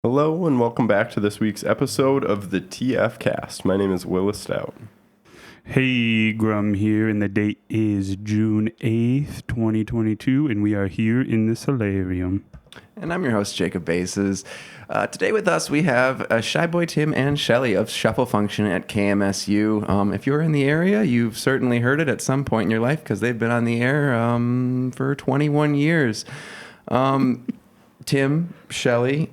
Hello and welcome back to this week's episode of the TF Cast. My name is Willis Stout. Hey, Grum here, and the date is June 8th, 2022, and we are here in the solarium. And I'm your host, Jacob Bases. Today with us, we have Shyboy, Tim, and Shelley of Shuffle Function at Kmsu. If you're in the area, you've certainly heard it at some point in your life because they've been on the air for 21 years. Tim, Shelley,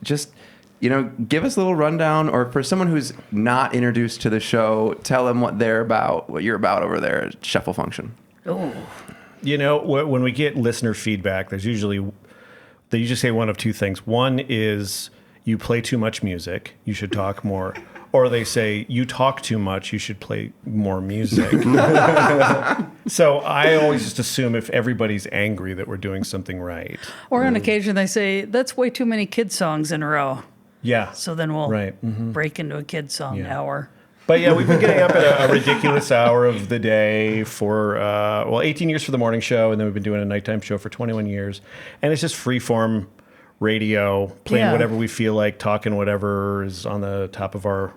give us a little rundown, or for someone who's not introduced to the show, tell them what they're about, what you're about over there at Shuffle Function. Oh. When we get listener feedback, they usually say one of two things. One is you play too much music, you should talk more. Or they say you talk too much, you should play more music. So I always just assume if everybody's angry that we're doing something right. Or on occasion they say, that's way too many kid songs in a row. Yeah. So then we'll break into a kid song hour. But yeah, we've been getting up at a ridiculous hour of the day for, 18 years for the morning show, and then we've been doing a nighttime show for 21 years. And it's just freeform radio, playing whatever we feel like, talking whatever is on the top of our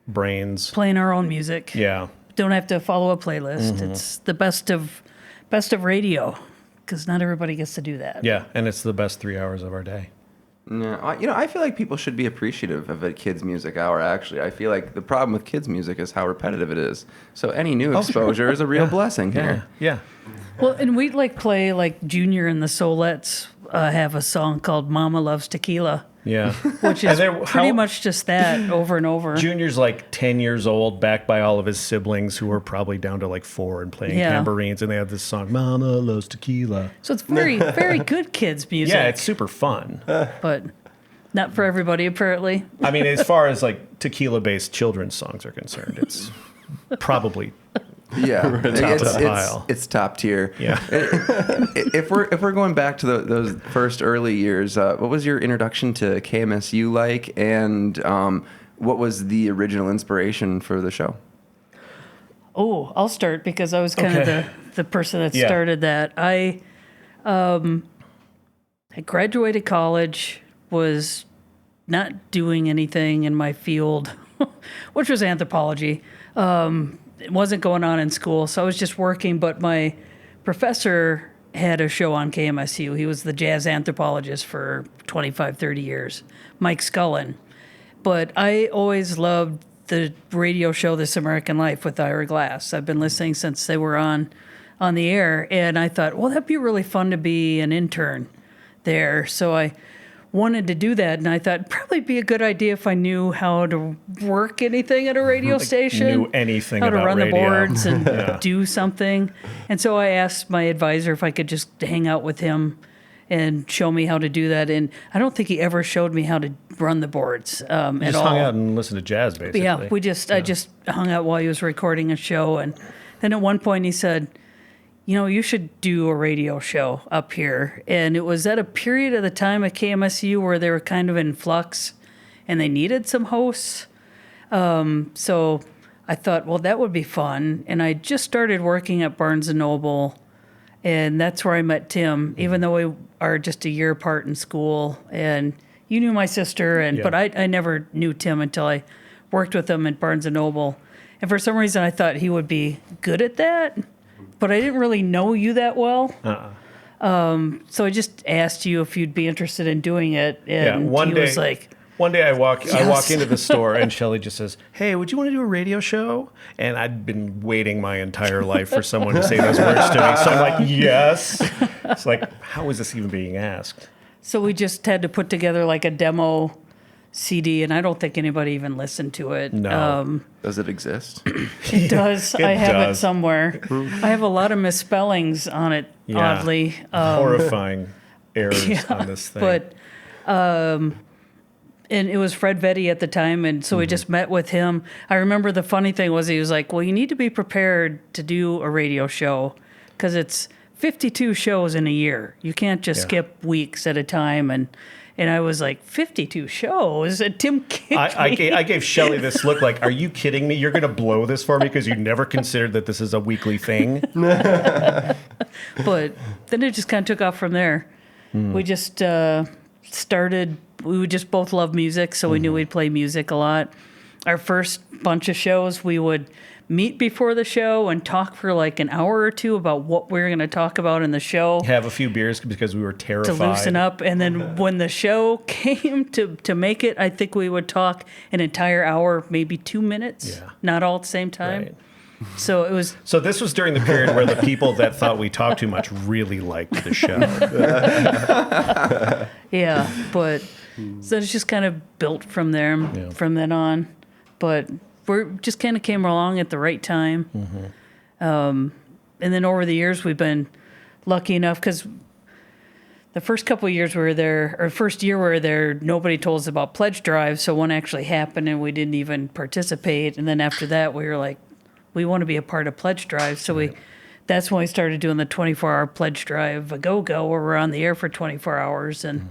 brains. Playing our own music. Yeah. Don't have to follow a playlist. It's the best of radio, because not everybody gets to do that. Yeah, and it's the best 3 hours of our day. No, I feel like people should be appreciative of a kids' music hour, actually. I feel like the problem with kids' music is how repetitive it is. So any new exposure is a real blessing here. Yeah. Well, and we play Junior and the Soulettes have a song called Mama Loves Tequila. Yeah. Which is pretty much just that over and over. Junior's 10 years old, backed by all of his siblings who are probably down to 4 and playing tambourines, and they have this song, Mama Loves Tequila. So it's very, very good kids' music. Yeah, it's super fun. But not for everybody, apparently. I mean, as far as tequila-based children's songs are concerned, it's probably... Yeah, it's top tier. Yeah. If we're going back to those first early years, what was your introduction to KMSU like, and what was the original inspiration for the show? Oh, I'll start because I was kind of the person that started that. I graduated college, was not doing anything in my field, which was anthropology. It wasn't going on in school, so I was just working, but my professor had a show on KMSU. He was the jazz anthropologist for 25, 30 years, Mike Scullin. But I always loved the radio show This American Life with Ira Glass. I've been listening since they were on the air, and I thought, well, that'd be really fun to be an intern there. So I wanted to do that, and I thought it'd probably be a good idea if I knew how to work anything at a radio station. Knew anything how about to run radio. the boards and do something. And so I asked my advisor if I could just hang out with him and show me how to do that. And I don't think he ever showed me how to run the boards at all. Just hung out and listened to jazz, basically. Yeah, I just hung out while he was recording a show. And then at one point he said, you should do a radio show up here. And it was at a period of the time at KMSU where they were kind of in flux and they needed some hosts. So I thought, well, that would be fun. And I just started working at Barnes & Noble, and that's where I met Tim, even though we are just a year apart in school. And you knew my sister, but I never knew Tim until I worked with him at Barnes & Noble. And for some reason, I thought he would be good at that. But I didn't really know you that well. So I just asked you if you'd be interested in doing it. And he was like... One day I walk into the store and Shelley just says, hey, would you want to do a radio show? And I'd been waiting my entire life for someone to say those words to me. So I'm like, yes. It's like, how is this even being asked? So we just had to put together a demo CD, and I don't think anybody even listened to it. No. Does it exist? It does. I have it somewhere. I have a lot of misspellings on it, oddly. Horrifying errors on this thing. But, and it was Fred Vetti at the time, and so we just met with him. I remember the funny thing was he was like, well, you need to be prepared to do a radio show because it's 52 shows in a year. You can't just skip weeks at a time. And I was like, 52 shows? And Tim kicked me. I gave Shelley this look like, are you kidding me? You're going to blow this for me because you never considered that this is a weekly thing? But then it just kind of took off from there. We just started, we would just both love music, so we knew we'd play music a lot. Our first bunch of shows, we would meet before the show and talk for like an hour or two about what we were going to talk about in the show. Have a few beers because we were terrified. To loosen up. And then when the show came to make it, I think we would talk an entire hour, maybe 2 minutes, not all at the same time. Right. So it was. So this was during the period where the people that thought we talked too much really liked the show. Yeah, but so it's just kind of built from there, from then on. But we just kind of came along at the right time. And then over the years, we've been lucky enough because the first couple of years we were there, or first year we were there, nobody told us about pledge drives. So one actually happened and we didn't even participate. And then after that, we were like, we want to be a part of pledge drive. So that's when we started doing the 24-hour pledge drive, a go-go, where we're on the air for 24 hours. And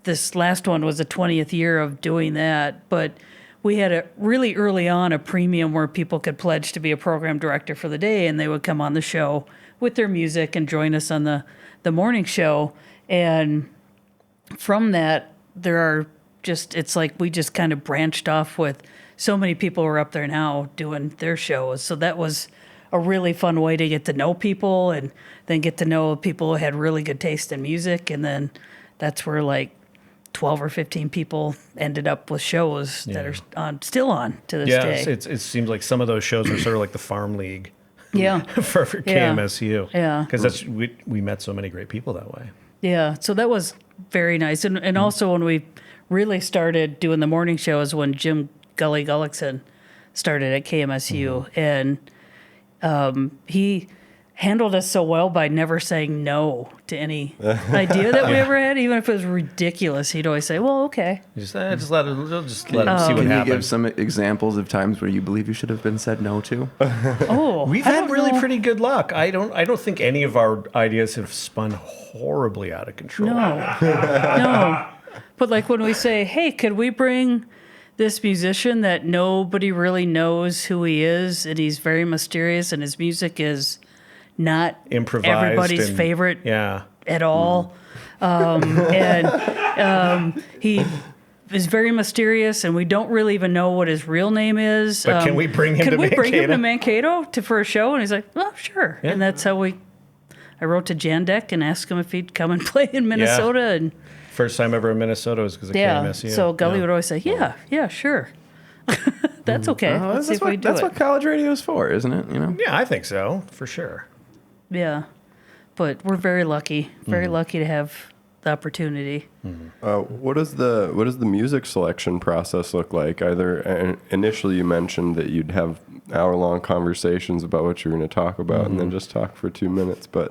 this last one was the 20th year of doing that. But we had really early on a premium where people could pledge to be a program director for the day, and they would come on the show with their music and join us on the morning show. And from that, it's like we just kind of branched off with so many people who are up there now doing their shows. So that was a really fun way to get to know people and then get to know people who had really good taste in music. And then that's where like 12 or 15 people ended up with shows that are still on to this day. It seems like some of those shows are sort of like the farm league. Yeah. for KMSU. Yeah. Because we met so many great people that way. Yeah. So that was very nice. And also when we really started doing the morning shows when Jim Gully Gullickson started at KMSU. And he handled us so well by never saying no to any idea that we ever had, even if it was ridiculous. He'd always say, "Well, okay." Just let him see what Can you happens. give some examples of times where you believe you should have been said no to? We've had really pretty good luck. I don't think any of our ideas have spun horribly out of control. No. But like when we say, "Hey, could we bring this musician that nobody really knows who he is, and he's very mysterious, and his music is not improvised, everybody's favorite at all. He is very mysterious, and we don't really even know what his real name is. But can we bring him to Mankato? Bring him to Mankato for a show?" And he's like, "Oh, sure." Yeah. And that's how I wrote to Jandek and asked him if he'd come and play in Minnesota. Yeah. And first time ever in Minnesota was because of KMSU. So Gully would always say, yeah, sure. That's okay. Let's see if we do it. That's what college radio is for, isn't it? You know? Yeah, I think so, for sure. Yeah. But we're very lucky to have the opportunity. What does the music selection process look like? Either initially you mentioned that you'd have hour-long conversations about what you're going to talk about and then just talk for 2 minutes, but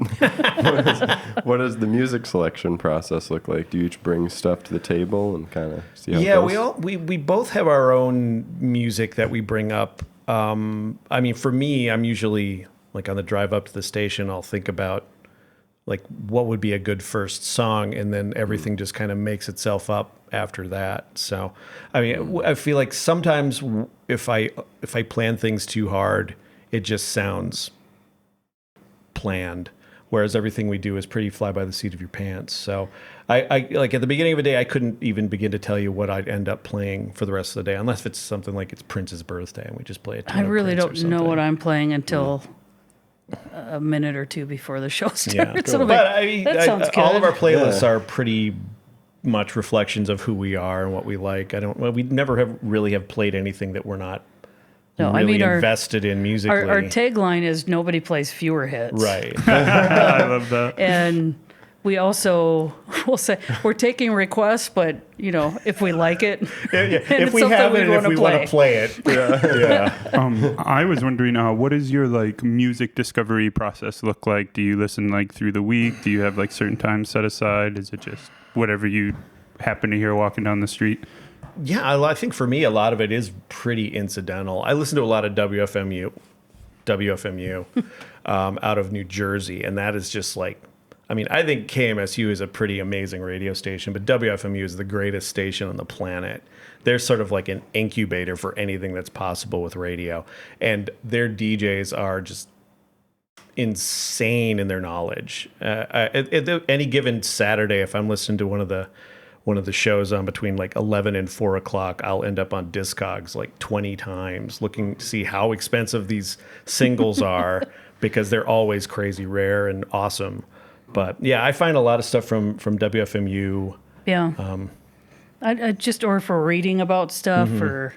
what does the music selection process look like? Do you each bring stuff to the table and kind of see how it goes? we both have our own music that we bring up. I mean, for me, I'm usually like on the drive up to the station, I'll think about like what would be a good first song, and then everything just kind of makes itself up after that. So, I mean, I feel like sometimes if I plan things too hard, it just sounds planned, whereas everything we do is pretty fly by the seat of your pants. So, I like at the beginning of a day, I couldn't even begin to tell you what I'd end up playing for the rest of the day, unless it's something like it's Prince's birthday and we just play it. I really don't know what I'm playing until a minute or two before the show starts. Yeah, cool. But I mean, that sounds good. All of our playlists are pretty much reflections of who we are and what we like. We never have played anything that we're not invested in musically. Our tagline is "Nobody plays fewer hits." Right. I love that. And we also will say we're taking requests, but if we like it, if we have it, and if we want to play it, I was wondering, what does your music discovery process look like? Do you listen through the week? Do you have certain times set aside? Is it just whatever you happen to hear walking down the street? Yeah, I think for me, a lot of it is pretty incidental. I listen to a lot of WFMU out of New Jersey, and that is just I think KMSU is a pretty amazing radio station, but WFMU is the greatest station on the planet. They're sort of like an incubator for anything that's possible with radio. And their DJs are just insane in their knowledge. At any given Saturday, if I'm listening to one of one of the shows on between like 11 and 4 o'clock, I'll end up on Discogs like 20 times looking to see how expensive these singles are because they're always crazy rare and awesome. But yeah, I find a lot of stuff from WFMU. Yeah. I just, or for reading about stuff or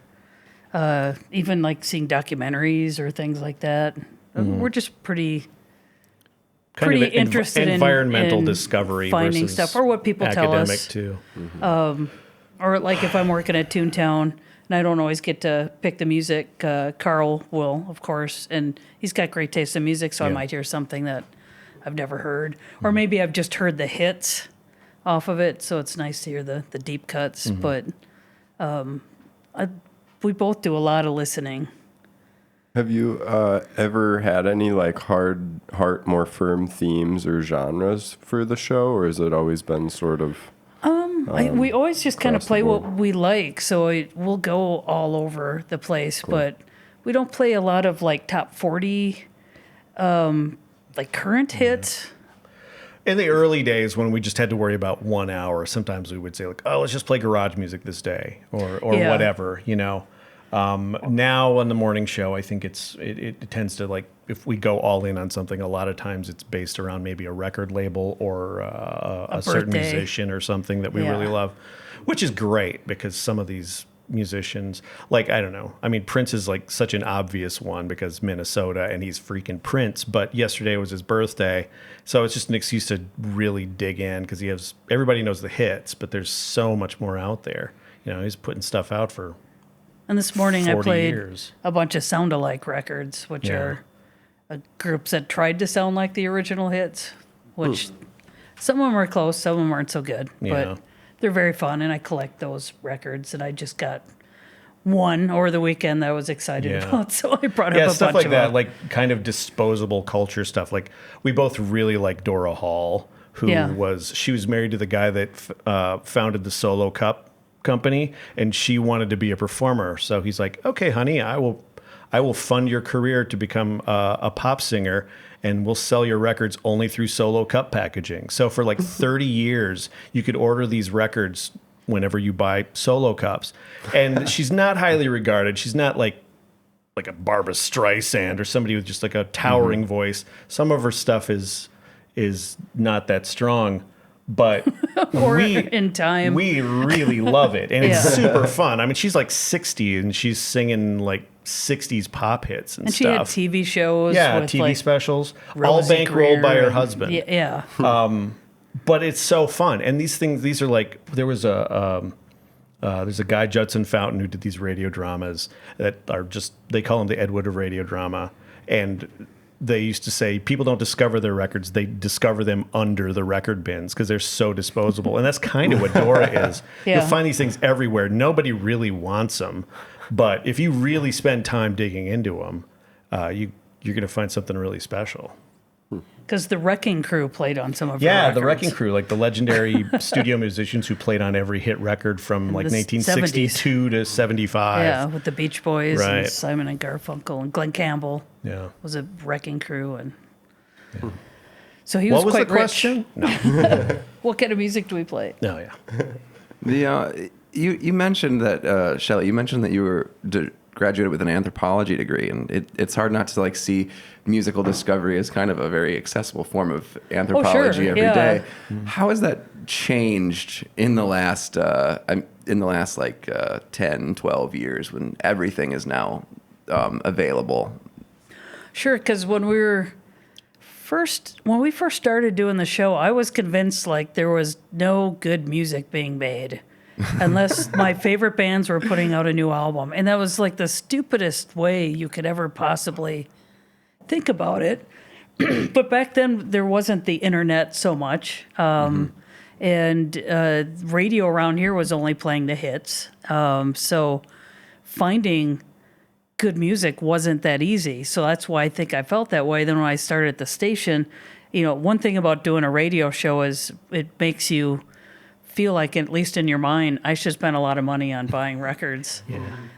even like seeing documentaries or things like that. We're just pretty interested environmental in discovery finding versus stuff or what people tell academic us. too. Or like if I'm working at Toontown and I don't always get to pick the music, Carl will, of course, and he's got great taste in music, so I might hear something that I've never heard. Or maybe I've just heard the hits off of it, so it's nice to hear the deep cuts. But we both do a lot of listening. Have you ever had any like hard, more firm themes or genres for the show, or has it always been sort of? We always just kind of across the play board? what we like, so we'll go all over the place, but we don't play a lot of like top 40, like current hits. In the early days when we just had to worry about 1 hour, sometimes we would say like, oh, let's just play garage music this day or Yeah. whatever, you know. Now on the morning show, I think it tends to like, if we go all in on something, a lot of times it's based around maybe a record label or a certain birthday. musician or something that we Yeah. really love, which is great because some of these musicians, like, I don't know. I mean, Prince is like such an obvious one because Minnesota and he's freaking Prince, but yesterday was his birthday. So it's just an excuse to really dig in because everybody knows the hits, but there's so much more out there. You know, he's putting stuff out for And this morning I 40 played years. a bunch of sound-alike records, which are groups that tried to sound like the original hits, which some of them are close, some of them aren't so good. Yeah. But they're very fun, and I collect those records, and I just got one over the weekend that I was excited Yeah. about, so I brought up a stuff bunch like of that, them. like kind of disposable culture stuff. Like we both really like Dora Hall, who Yeah. she was married to the guy that founded the Solo Cup company, and she wanted to be a performer. So he's like, okay, honey, I will fund your career to become a pop singer, and we'll sell your records only through Solo Cup packaging. So for like 30 years, you could order these records whenever you buy Solo Cups. And she's not highly regarded. She's not like a Barbra Streisand or somebody with just like a towering voice. Some of her stuff is not that strong, but Or in time. we really love it, and it's Yeah. super fun. I mean, she's like 60 and she's singing like 60s pop hits and and she had stuff. TV shows with TV like specials, all Rosie bankrolled Greer by her and- husband. Yeah. But it's so fun, and these are like, there's a guy, Judson Fountain, who did these radio dramas that are just, they call him the Ed Wood of radio drama, and they used to say people don't discover their records, they discover them under the record bins because they're so disposable. And that's kind of what Dora is. Yeah. You'll find these things everywhere. Nobody really wants them, but if you really spend time digging into them, you're going to find something really special. Because the Wrecking Crew played on some of her Yeah, records. the Wrecking Crew, like the legendary studio musicians who played on every hit record from like the 1962 to 75. Yeah, with the Beach Boys Right. and Simon and Garfunkel and Glenn Campbell Yeah. was a Wrecking Crew, and so he What was was the quite rich. question? No. What kind of music do we play? Oh, yeah. You mentioned that Shelley. You mentioned that you were graduated with an anthropology degree, and it's hard not to like see musical discovery as kind of a very accessible form of anthropology every day. How has that changed in the last 10, 12 years when everything is now available? Sure, because when we first started doing the show, I was convinced like there was no good music being made unless my favorite bands were putting out a new album, and that was like the stupidest way you could ever possibly think about it. But back then there wasn't the internet so much, and radio around here was only playing the hits, so finding good music wasn't that easy. So that's why I think I felt that way. Then when I started at the station, one thing about doing a radio show is it makes you feel like, at least in your mind, I should spend a lot of money on buying records.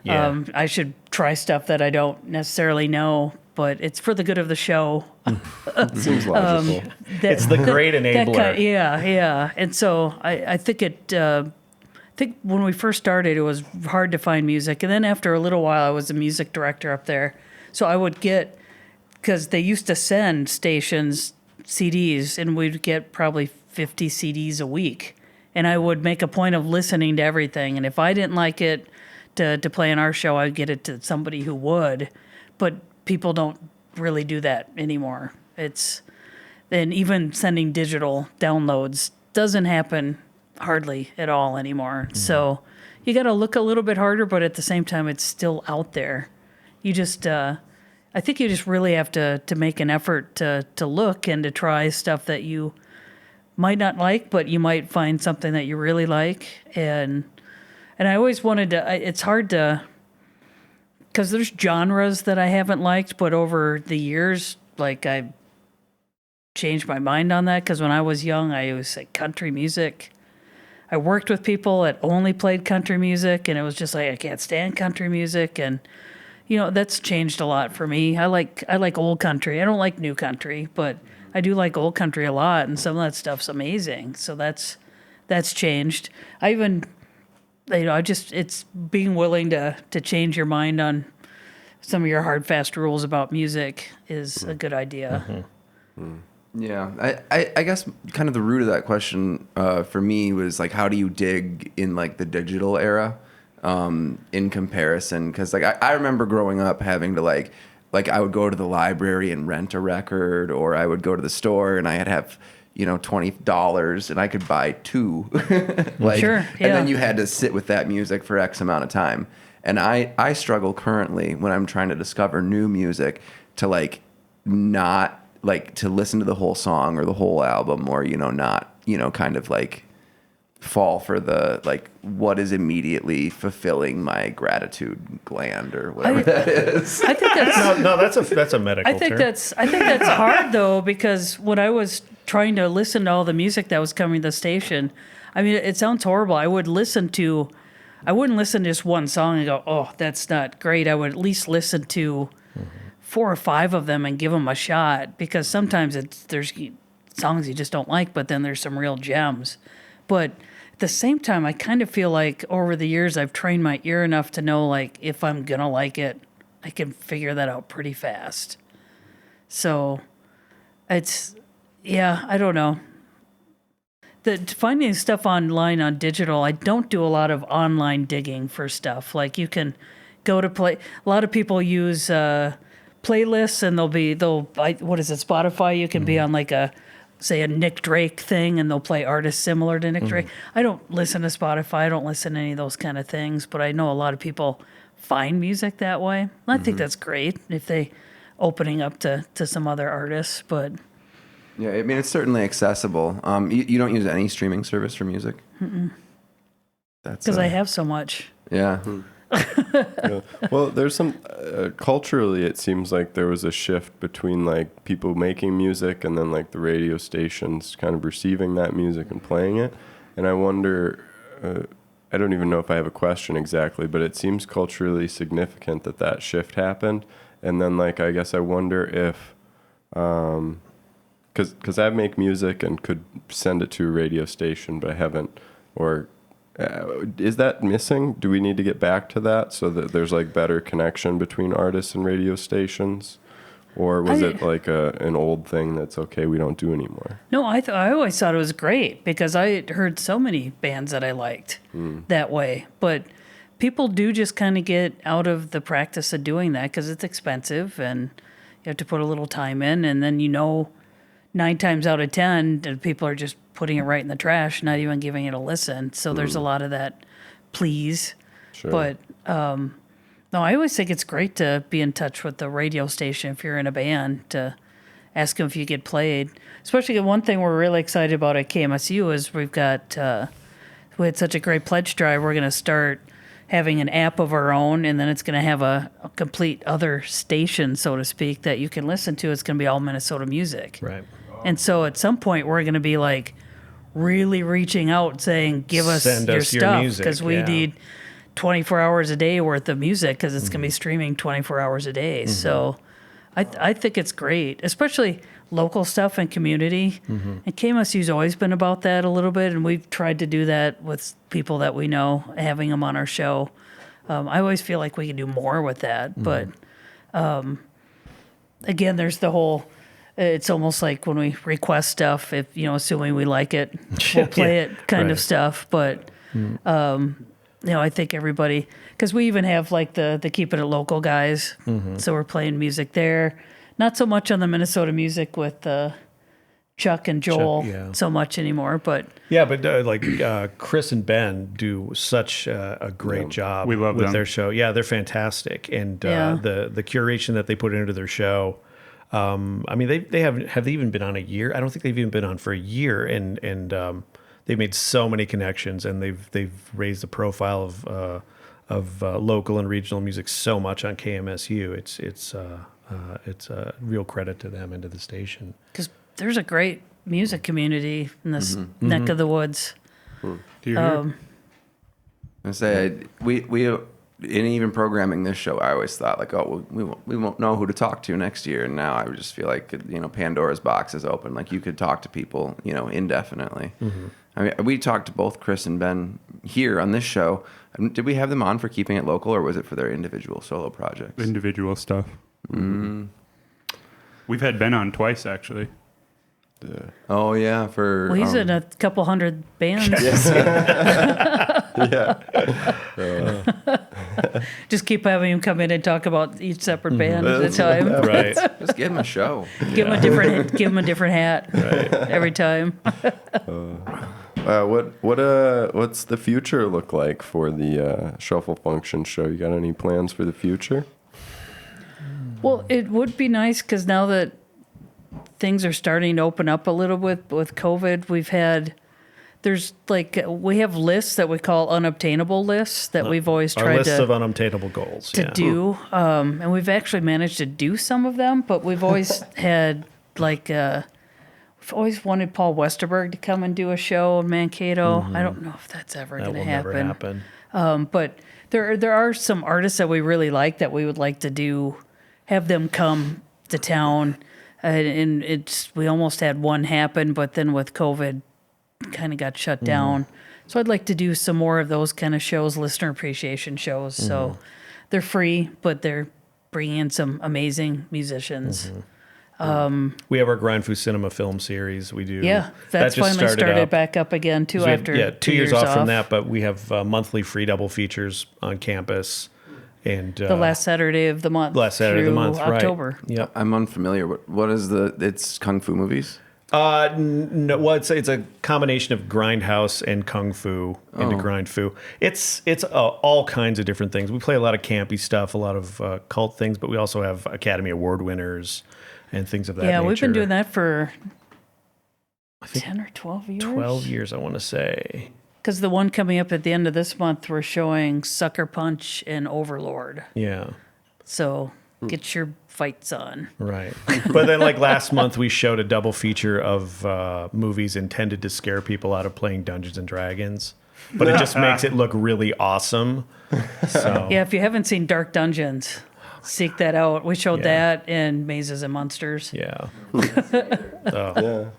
Yeah. I should try stuff that I don't necessarily know, but it's for the good of the show. Seems logical. It's the great enabler. Yeah. And so I think it think when we first started, it was hard to find music. And then after a little while, I was a music director up there. So I would get, because they used to send stations CDs, and we'd get probably 50 CDs a week. And I would make a point of listening to everything. And if I didn't like it to play in our show, I'd get it to somebody who would. But people don't really do that anymore. And even sending digital downloads doesn't happen hardly at all anymore. Mm-hmm. So you got to look a little bit harder, but at the same time, it's still out there. You just, I think you just really have to make an effort to look and to try stuff that you might not like, but you might find something that you really like. And I always wanted to, it's hard to, because there's genres that I haven't liked, but over the years, like I changed my mind on that, because when I was young, I always said country music. I worked with people that only played country music, and it was just like, I can't stand country music. And, that's changed a lot for me. I like old country. I don't like new country, but I do like old country a lot, and some of that stuff's amazing. So that's changed. I even, it's being willing to change your mind on some of your hard, fast rules about music is a good idea. Mm-hmm. Mm. Yeah, I guess kind of the root of that question for me was like, how do you dig in like the digital era in comparison? Because like I remember growing up having to like I would go to the library and rent a record, or I would go to the store and I'd have $20 and I could buy two. Sure, yeah. And then you had to sit with that music for X amount of time. And I struggle currently when I'm trying to discover new music to like not like to listen to the whole song or the whole album, or not kind of like fall for the like what is immediately fulfilling my gratitude gland or whatever that is. I think that's no, that's a medical term. I think that's hard though, because when I was trying to listen to all the music that was coming to the station, I mean, it sounds horrible. I wouldn't listen to just one song and go, oh, that's not great. I would at least listen to 4 or 5 of them and give them a shot, because sometimes there's songs you just don't like, but then there's some real gems. But at the same time, I kind of feel like over the years I've trained my ear enough to know like if I'm gonna like it, I can figure that out pretty fast. So I don't know. Finding stuff online on digital, I don't do a lot of online digging for stuff. Like you can go to play. A lot of people use playlists, and Spotify. You can be on like a Nick Drake thing, and they'll play artists similar to Nick Drake. I don't listen to Spotify. I don't listen to any of those kind of things, but I know a lot of people find music that way. I think that's great if they opening up to some other artists, but. Yeah, I mean, it's certainly accessible. You don't use any streaming service for music? Mm-mm. That's because I have so much. Yeah. Yeah. Well, there's some culturally, it seems like there was a shift between like people making music and then like the radio stations kind of receiving that music and playing it. And I wonder, I don't even know if I have a question exactly, but it seems culturally significant that shift happened. And then like I guess I wonder if because I make music and could send it to a radio station, but I haven't. Or is that missing? Do we need to get back to that so that there's like better connection between artists and radio stations? Or was it like an old thing that's okay, we don't do anymore? No, I always thought it was great because I heard so many bands that I liked that way. But people do just kind of get out of the practice of doing that because it's expensive and you have to put a little time in, and then 9 times out of 10, people are just putting it right in the trash, not even giving it a listen. So there's a lot of that please. Sure. But no, I always think it's great to be in touch with the radio station if you're in a band to ask them if you get played. Especially the one thing we're really excited about at KMSU is we had such a great pledge drive. We're going to start having an app of our own, and then it's going to have a complete other station, so to speak, that you can listen to. It's going to be all Minnesota music. Right. And so at some point we're going to be like really reaching out saying, give us your stuff because we need 24 hours a day worth of music because it's going to be streaming 24 hours a day. So I think it's great, especially local stuff and community. And KMSU's always been about that a little bit, and we've tried to do that with people that we know, having them on our show. I always feel like we can do more with that, but again, there's the whole. It's almost like when we request stuff, if assuming we like it, we'll play it kind of stuff. But I think everybody, because we even have like the Keeping It Local guys, so we're playing music there. Not so much on the Minnesota music with Chuck and Joel so much anymore, but Chris and Ben do such a great job. We love with them. their show. Yeah, they're fantastic, and the curation that they put into their show. They have they even been on a year? I don't think they've even been on for a year, and they've made so many connections, and they've raised the profile of local and regional music so much on KMSU. It's a real credit to them and to the station. because there's a great music community in this neck of the woods. Do you hear? I say we in even programming this show, I always thought like, oh, we won't know who to talk to next year, and now I would just feel like Pandora's box is open. Like you could talk to people indefinitely. I mean, we talked to both Chris and Ben here on this show. Did we have them on for Keeping It Local, or was it for their individual solo projects? Individual stuff. We've had Ben on twice, actually. Oh yeah, for Well, he's in a couple hundred bands. Just keep having him come in and talk about each separate band at a time. Right. just give him a show. Give him a different hat every time. What's the future look like for the Shuffle Function show? You got any plans for the future? Well, it would be nice because now that things are starting to open up a little bit with COVID, we have lists that we call unobtainable lists that we've always Our tried list of unobtainable goals. to do. And we've actually managed to do some of them, but we've always had we've always wanted Paul Westerberg to come and do a show in Mankato. I don't know if that's ever That going to will never happen. happen. But there are some artists that we really like that we would like to have them come to town. And we almost had one happen, but then with COVID, kind of got shut down. So I'd like to do some more of those kind of shows, listener appreciation shows. So they're free, but they're bringing in some amazing musicians. We have our Grindfu Cinema film series. We do. Yeah, that's that just finally started up. back up again too. So we have, After 2 years off from that, but we have monthly free double features on campus, and the last Saturday of the month. last Saturday of the through month, October. Right? Yep. I'm unfamiliar. What is it's Kung Fu movies? No, well, it's a combination of grindhouse and kung fu into grindfu. It's all kinds of different things. We play a lot of campy stuff, a lot of cult things, but we also have Academy Award winners and things of that nature. Yeah, we've been doing that for 10 or 12 years. 12 years, I want to say. Because the one coming up at the end of this month, we're showing Sucker Punch and Overlord. Yeah. So get your fights on. Right. But then like last month we showed a double feature of movies intended to scare people out of playing Dungeons and Dragons. But it just makes it look really awesome. So Yeah, if you haven't seen Dark Dungeons, seek that out. We showed that in Mazes and Monsters. yeah.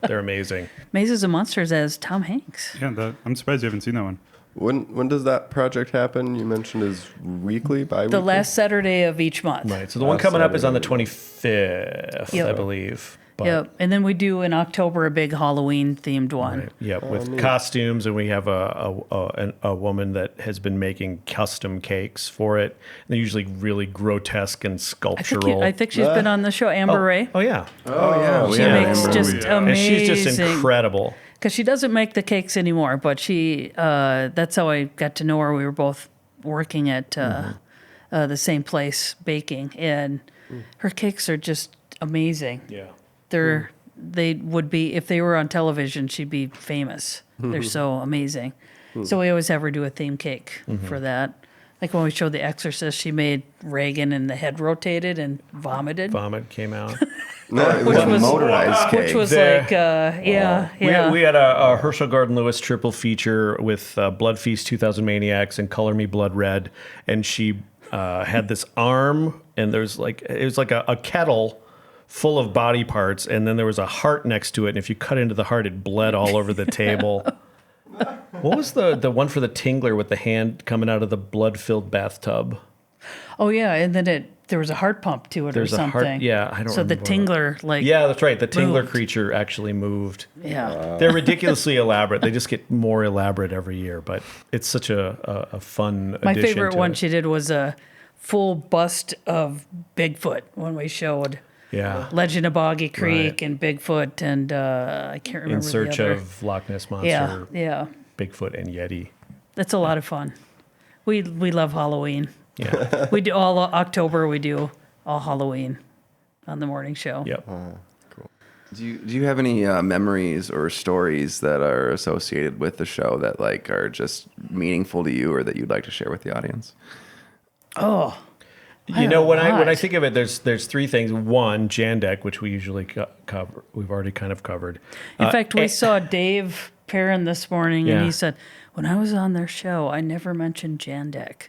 They're amazing. Mazes and Monsters as Tom Hanks. Yeah, I'm surprised you haven't seen that one. When does that project happen? You mentioned is weekly, bi-weekly? The last Saturday of each month. Right. So the one coming up is on the 25th, Yep. I believe. But, Yep. And then we do in October a big Halloween themed one. Right. Yeah, with costumes, and we have a woman that has been making custom cakes for it. They're usually really grotesque and sculptural. I think she's been on the show, Amber Ray. Oh yeah, Oh yeah, we She have makes Amber. just Yeah. and amazing. she's just incredible. Because she doesn't make the cakes anymore, but she, that's how I got to know her. We were both working at the same place baking, and her cakes are just amazing. Yeah. They would be, if they were on television, she'd be famous. They're so amazing. So we always have her do a theme cake for that. Like when we showed The Exorcist, she made Reagan and the head rotated and vomited. Vomit came out. No, it was a motorized cake. Which was There. like, yeah. We had a Herschel Garden Lewis triple feature with Blood Feast 2000 Maniacs and Color Me Blood Red, and she had this arm, and there's like it was like a kettle full of body parts, and then there was a heart next to it, and if you cut into the heart, it bled all over the table. What was the one for the tingler with the hand coming out of the blood-filled bathtub? Oh yeah, and then there was a heart pump to it There's or a something. heart. Yeah, I don't. So the remember tingler, Yeah, that's right. The tingler moved. creature actually moved. Yeah. They're ridiculously elaborate. They just get more elaborate every year, but it's such a fun. My addition favorite to one it. she did was a full bust of Bigfoot when we showed Yeah. Legend of Boggy Creek and Bigfoot, and I can't remember In search the other. of Loch Ness Monster, Yeah. Bigfoot, and Yeti. That's a lot of fun. We love Halloween. Yeah. We do all October. We do all Halloween on the morning show. Yep. Do you have any memories or stories that are associated with the show that like are just meaningful to you or that you'd like to share with the audience? Oh, You know, when I lot. think of it, there's three things. One, Jandek, which we usually cover. We've already kind of covered. in fact, we saw Dave Perrin this morning, and Yeah. he said, when I was on their show, I never mentioned Jandek.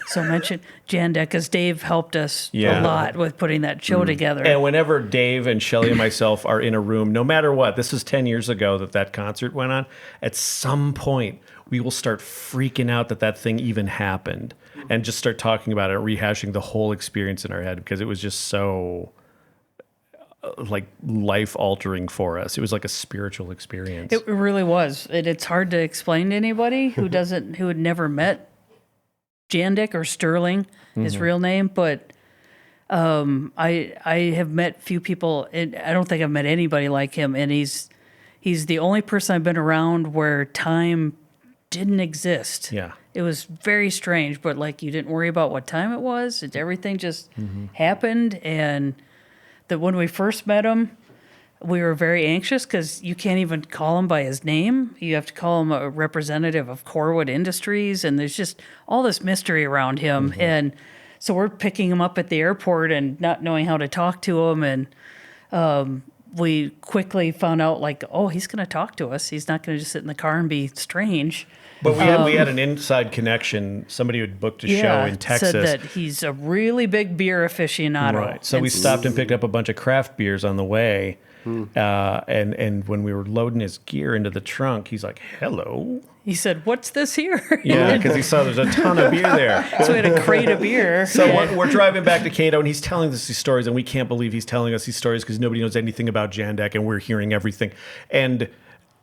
So I mentioned Jandek because Dave helped us Yeah. a lot with putting that show together. And whenever Dave and Shelley and myself are in a room, no matter what, this is 10 years ago that concert went on, at some point we will start freaking out that thing even happened and just start talking about it, rehashing the whole experience in our head because it was just so like life altering for us. It was like a spiritual experience. It really was. It's hard to explain to anybody who had never met Jandek or Sterling, his real name, but I have met few people, and I don't think I've met anybody like him, and he's the only person I've been around where time didn't exist. Yeah. It was very strange, but like you didn't worry about what time it was. Everything just happened, and that when we first met him, we were very anxious because you can't even call him by his name. You have to call him a representative of Corwood Industries, and there's just all this mystery around him. And so we're picking him up at the airport and not knowing how to talk to him. And we quickly found out, like, oh, he's going to talk to us. He's not going to just sit in the car and be strange. But we had an inside connection. Somebody who had booked a show in Texas. Said that he's a really big beer aficionado. Right. So And we stopped and picked up a bunch of craft beers on the way. And when we were loading his gear into the trunk, he's like, hello. He said, what's this here? Yeah, because he saw there's a ton of beer there. So we had a crate of beer. So we're driving back to Cato, and he's telling us these stories, and we can't believe he's telling us these stories because nobody knows anything about Jandek, and we're hearing everything. And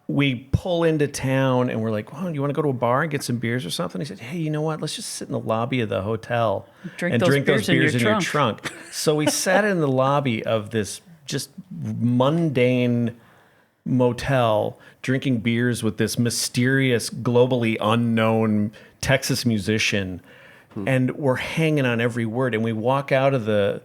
we pull into town, and we're like, "Oh, you want to go to a bar and get some beers or something?" He said, "Hey, you know what? Let's just sit in the lobby of the hotel and drink those beers in your trunk." So we sat in the lobby of this just mundane motel drinking beers with this mysterious, globally unknown Texas musician, and we're hanging on every word. And we walk out of the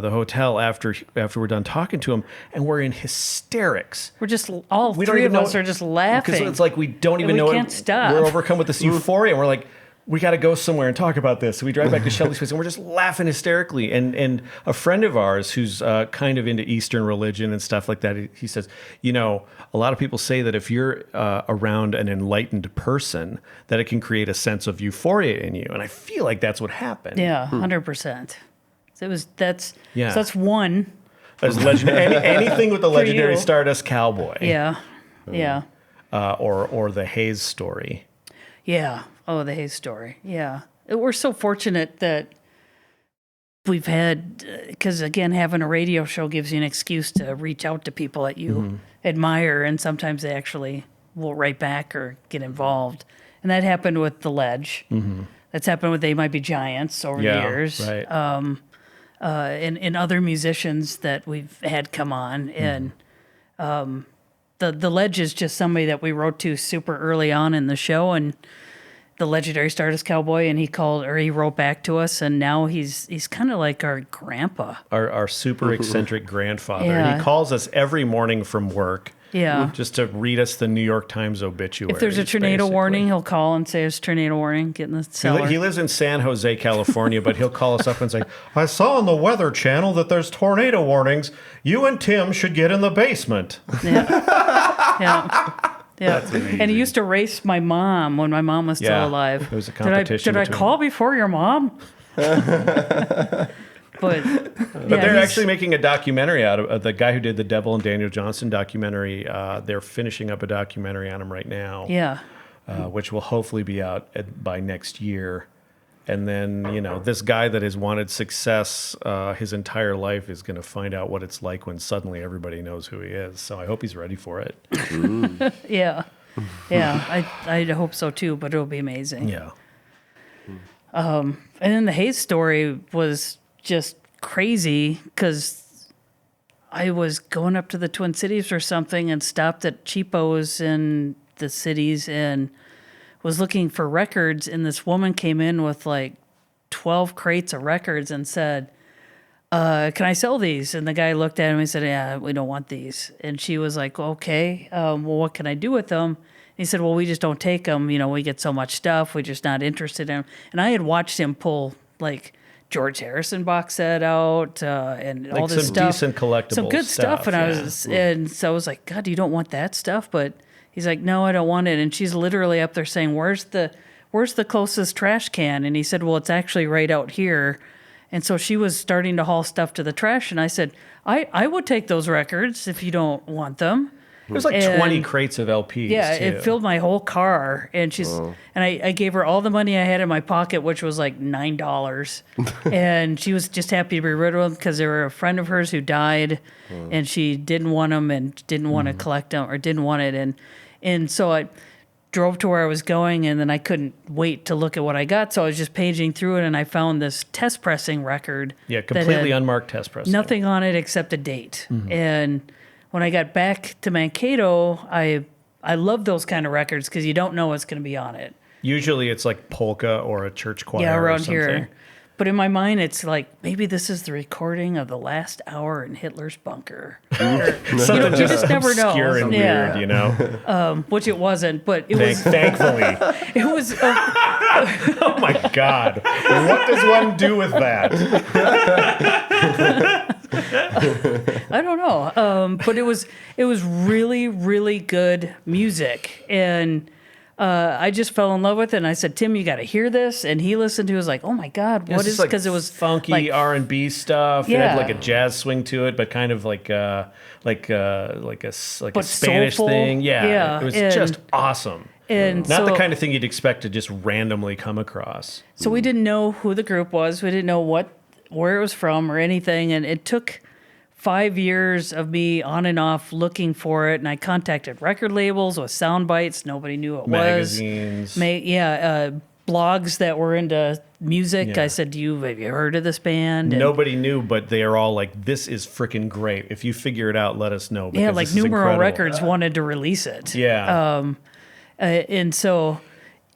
hotel after we're done talking to him, and we're in hysterics. We're just all We don't three even of know us are just laughing. because it's like we don't even we know. can't stop. We're overcome with this euphoria, and we're like, we got to go somewhere and talk about this. So we drive back to Shelley's place, and we're just laughing hysterically. And a friend of ours who's kind of into Eastern religion and stuff like that, he says, you know, a lot of people say that if you're around an enlightened person, that it can create a sense of euphoria in you. And I feel like that's what happened. Yeah, 100%. So that's Yeah. so that's one. As anything with the legendary you. Stardust Cowboy. Yeah, yeah, Or the Hayes story. yeah. Oh, the Hayes story. Yeah, we're so fortunate that we've had, because again, having a radio show gives you an excuse to reach out to people that you admire, and sometimes they actually will write back or get involved. And that happened with The Ledge. That's happened with They Might Be Giants over the years. Right. And other musicians that we've had come on. And the Ledge is just somebody that we wrote to super early on in the show, and the legendary Stardust Cowboy, and he wrote back to us, and now he's kind of like our grandpa. Our super eccentric grandfather. Yeah. He calls us every morning from work. Yeah. Just to read us the New York Times obituary. If there's a tornado warning, he'll call and say, "There's a tornado warning. Get in the cellar." He lives in San Jose, California, but he'll call us up and say, I saw on the Weather Channel that there's tornado warnings. You and Tim should get in the basement. Yeah. And he used to race my mom when my mom was still Yeah. alive. It was a competition Did I between- call before your mom? But they're actually making a documentary out of the guy who did the Devil and Daniel Johnston documentary. They're finishing up a documentary on him right now. Yeah. Which will hopefully be out by next year. And then, this guy that has wanted success his entire life is going to find out what it's like when suddenly everybody knows who he is. So I hope he's ready for it. Yeah. Yeah. I hope so too, but it'll be amazing. Yeah. And then the Hayes story was just crazy because I was going up to the Twin Cities or something and stopped at Cheapos in the cities and was looking for records, and this woman came in with like 12 crates of records and said, can I sell these? And the guy looked at him and said, yeah, we don't want these. And she was like, okay, well, what can I do with them? He said, well, we just don't take them. We get so much stuff. We're just not interested in them. And I had watched him pull like George Harrison box set out and like all this some stuff. Decent collectible some good stuff. And and so I was like, God, you don't want that stuff? But he's like, no, I don't want it. And she's literally up there saying, where's the closest trash can? And he said, well, it's actually right out here. And so she was starting to haul stuff to the trash. And I said, I would take those records if you don't want them. There's like 20 crates of LPs. Yeah, too. it filled my whole car. And and I gave her all the money I had in my pocket, which was like $9. And she was just happy to be rid of them because they were a friend of hers who died, and she didn't want them and didn't want to collect them or didn't want it. And so I drove to where I was going, and then I couldn't wait to look at what I got. So I was just paging through it, and I found this test pressing record. Yeah, completely unmarked test pressing. Nothing on it except a date. And when I got back to Mankato, I love those kind of records because you don't know what's going to be on it. Usually it's like polka or a church choir around or something. here. But in my mind, it's like, maybe this is the recording of the last hour in Hitler's bunker. Something you just never know. obscure and weird, Which it wasn't, but it was. Thankfully. It was. Oh my God. What does one do with that? I don't know. But it was really, really good music. And I just fell in love with it. And I said, Tim, you got to hear this. And he listened to it. He was like, oh my God, what is, because it was funky like, R&B stuff. Yeah. It had like a jazz swing to it, but kind of like a Spanish soulful. thing. Yeah. It was just awesome. And not the kind of thing you'd expect to just randomly come across. So we didn't know who the group was. We didn't know where it was from or anything. And it took 5 years of me on and off looking for it. And I contacted record labels with sound bites. Nobody knew it Magazines. was. Blogs that were into music. Yeah. I said, have you heard of this band? And nobody knew, but they are all like, this is freaking great. If you figure it out, let us know. Yeah, like this is Numero incredible. Records wanted to release it. Yeah. And so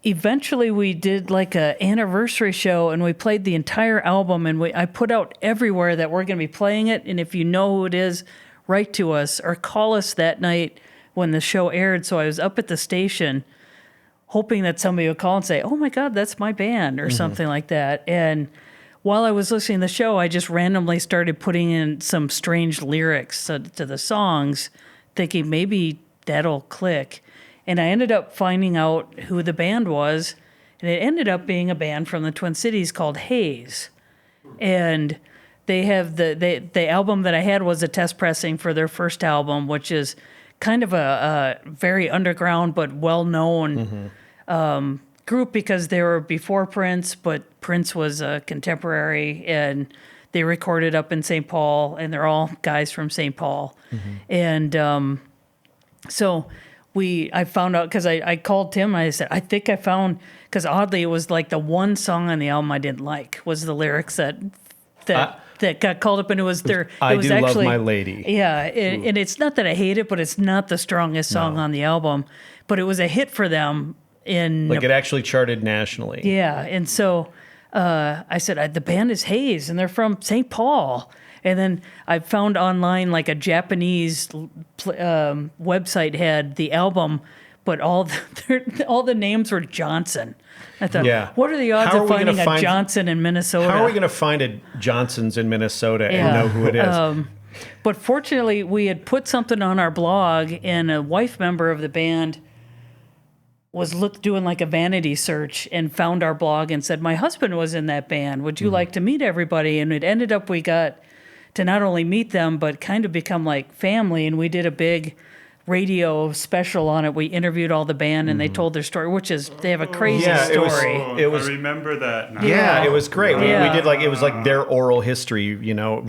eventually we did like a anniversary show, and we played the entire album, and I put out everywhere that we're going to be playing it. And if you know who it is, write to us or call us that night when the show aired. So I was up at the station hoping that somebody would call and say, oh my God, that's my band or something like that. And while I was listening to the show, I just randomly started putting in some strange lyrics to the songs, thinking maybe that'll click. And I ended up finding out who the band was, and it ended up being a band from the Twin Cities called Hayes. And they have the album that I had was a test pressing for their first album, which is kind of a very underground but well-known group because they were before Prince, but Prince was a contemporary, and they recorded up in St. Paul, and they're all guys from St. Paul. And so I found out because I called Tim and I said, I think I found, because oddly it was like the one song on the album I didn't like was the lyrics that got called up, and it was their. I it was do actually, love my lady. Yeah, and it's not that I hate it, but it's not the strongest song on the album, but it was a hit for them. It actually charted nationally. Yeah, and so I said, the band is Hayes, and they're from St. Paul. And then I found online like a Japanese website had the album, but all the names were Johnson. I thought, what are the odds of finding a Johnson in Minnesota? How are we going to find a Johnson's in Minnesota and know who it is? But fortunately, we had put something on our blog, and a wife member of the band doing like a vanity search and found our blog and said, my husband was in that band. Would you like to meet everybody? And it ended up we got to not only meet them, but kind of become like family. And we did a big radio special on it. We interviewed all the band and they told their story, they have a crazy story. It was I remember that now. Yeah, it was great. We Yeah. did it was like their oral history, you know,